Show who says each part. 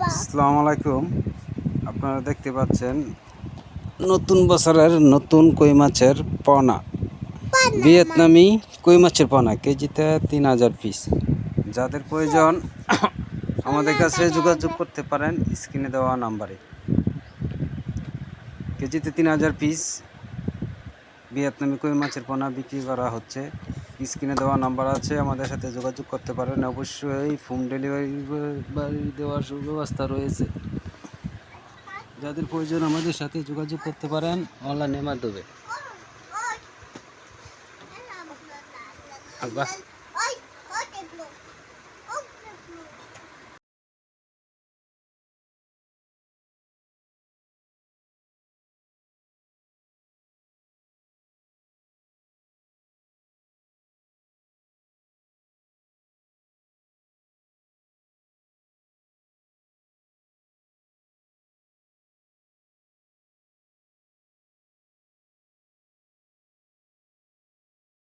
Speaker 1: আসসালামু আলাইকুম। আপনারা দেখতে পাচ্ছেন নতুন বছরের নতুন কই মাছের পোনা, ভিয়েতনামি কই মাছের পোনা, কেজিতে 3000 পিস। যাদের প্রয়োজন আমাদের কাছে যোগাযোগ করতে পারেন স্ক্রিনে দেওয়া নাম্বারে। কেজিতে 3000 পিস ভিয়েতনামি কই মাছের পোনা বিক্রি করা হচ্ছে। স্ক্রিনে দেওয়া নাম্বার আছে, আমাদের সাথে যোগাযোগ করতে পারেন। অবশ্যই হোম ডেলিভারি দেওয়ার সুব্যবস্থা রয়েছে। যাদের প্রয়োজন আমাদের সাথে যোগাযোগ করতে পারেন অনলাইনের মাধ্যমে।